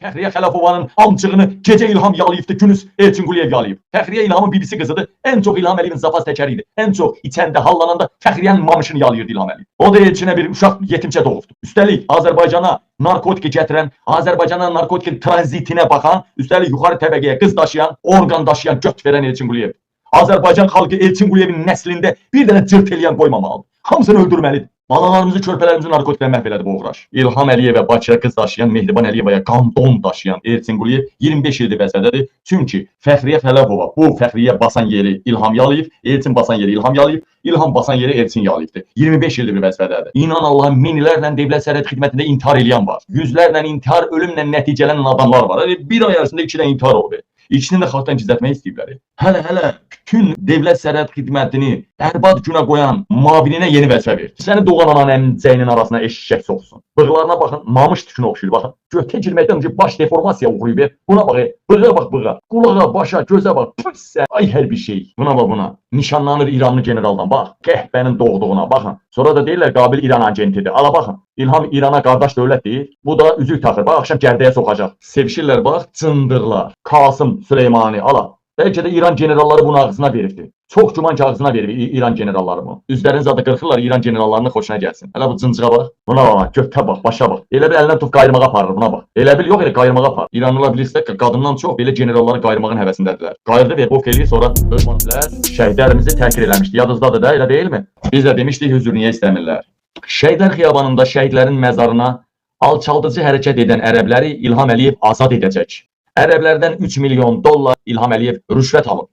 Fəxriyə Xələfovanın amcığını gecə İlham yalayıbdı, gündüz Elçin Quliyev yalayıb. Fəxriyə İlhamın bibisi qızıdır. Ən çox İlham Əliyevin zapaz təkəri idi. Ən çox içəndə, hallananda Fəxriyyənin mamışını yalayırdı İlham Əliyev. O da Elçinə bir uşaq yetimçə doğubdu. Üstəlik Azərbaycana narkotik gətirən, Azərbaycana narkotikin tranzitinə baxan, üstəlik yuxarı təbəqəyə qız daşıyan, orqan daşıyan, göt verən Elçin Quliyev. Azərbaycan xalqı Elçin Quliyevin nəslində bir dənə cırt eləyən qoymamalıdır. Hamısını öldürməlidir. Balalarımızı, körpələrimizi narkotiklə məhv elədi bu uğraş. İlham Əliyevə Bakıya qız daşıyan, Mehriban Əliyevaya qandon daşıyan Elçin Quliyev 25 ildir vəzifədədir. Çünki Fəxriyə Xələfova bu Fəxriyə basan yeri İlham Yalıyev, Elçin basan yeri İlham Yalıyev, İlham basan yeri Elçin Yalıevdir. 25 ildir bir vəzifədədir. İnan Allah, minlərlə dövlət sərhəd xidmətində intihar eləyən var. Yüzlərlə intihar, ölümlə nəticələnən adamlar var. Bir ay arasında 2 dənə intihar oldu. İkisini də xalqdan gizlətmək istəyiblər. Hələ bütün dövlət sərhəd xidmətini bərbad günə qoyan mavininə yeni vəzifə verir. Səni doğan ananın əmcəyinin arasına eşşək soxsun. Bığlarına baxın, mamış tükünə oxşuyur. Baxın, götə girməkdən öncə baş deformasiya uğrayıb. Buna bax, bığa bax, bığa. Qulağa, başa, gözə bax. Püssə, ay hər bir şey. Buna bax buna. Nişanlanır İranlı generaldan. Bax, qəhbənin doğduğuna baxın. Sonra da deyirlər Qabil İran agentidir. Ala baxın. İlham İrana qardaş dövlətdir. Bu da üzük taxır. Bax, axşam gərdəyə soxacaq. Sevişirlər bax, cındırlar. Kasım Süleymani, ala. Bəlkə də İran generalları bunun ağzına veribdir. Çox güman ki, ağzına verib İran generalları bunu. Üzlərini zadı qırxırlar, İran generallarının xoşuna gəlsin. Hələ bu cıncığa bax. Buna bax, götə bax, başa bax. Elə bil əlindən tut qayırmağa aparır, buna bax. Elə bil yox, elə qayırmağa aparır. İranlılar bilirsə, qadından çox belə generalları qayırmağın həvəsindədirlər. Qayırdı və bof eləyir, sonra ölmədilər. Şəhidlərimizi təhqir eləmişdi. Yadınızdadır da, elə deyilmi? Biz də demişdik, hüzur niyə istəmirlər? Şəhidlər xiyabanında şəhidlərin məzarına alçaldıcı hərəkət edən ərəbləri İlham Əliyev azad edəcək. Ərəblərdən 3 milyon dollar İlham Əliyev rüşvət alıb.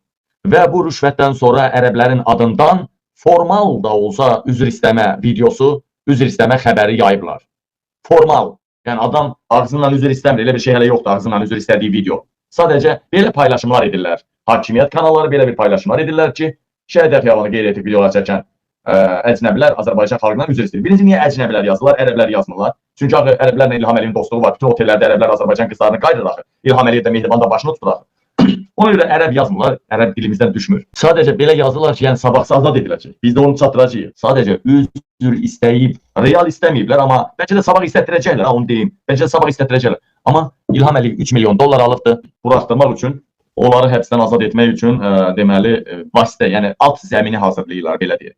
Və bu rüşvətdən sonra ərəblərin adından formal da olsa üzr istəmə videosu, üzr istəmə xəbəri yayıblar. Formal. Yəni adam ağzından üzr istəmir, elə bir şey hələ yoxdur ağzından üzr istədiyi video. Sadəcə belə paylaşımlar edirlər. Hakimiyyət kanalları belə bir paylaşımlar edirlər ki, şəhidlər xiyabanı qeyd etib videolar çəkən əcnəbilər Azərbaycan xalqından üzr istəyir. Birinci, niyə əcnəbilər yazırlar, ərəblər yazmırlar? Çünki ərəblərlə İlham Əliyevin dostluğu var. Bütün otellərdə ərəblər Azərbaycan qızlarını qayırır axı. İlham Əliyev də Mehriban da başını tutur axı. Ona görə ərəb yazmırlar, ərəb dilimizdən düşmür. Sadəcə belə yazırlar ki, yəni sabahsı azad ediləcək. Biz də onu çatdıracağıq. Sadəcə üzr istəyib, real istəməyiblər, amma bəlkə də sabah istətdirəcəklər, onu deyim. Bəlkə də sabah istətdirəcəklər. Amma İlham Əliyev 3 milyon dollar alıbdı buraxdırmaq üçün, onları həbsdən azad etmək üçün deməli vasitə, yəni alt zəmini hazırlayırlar, belə deyək.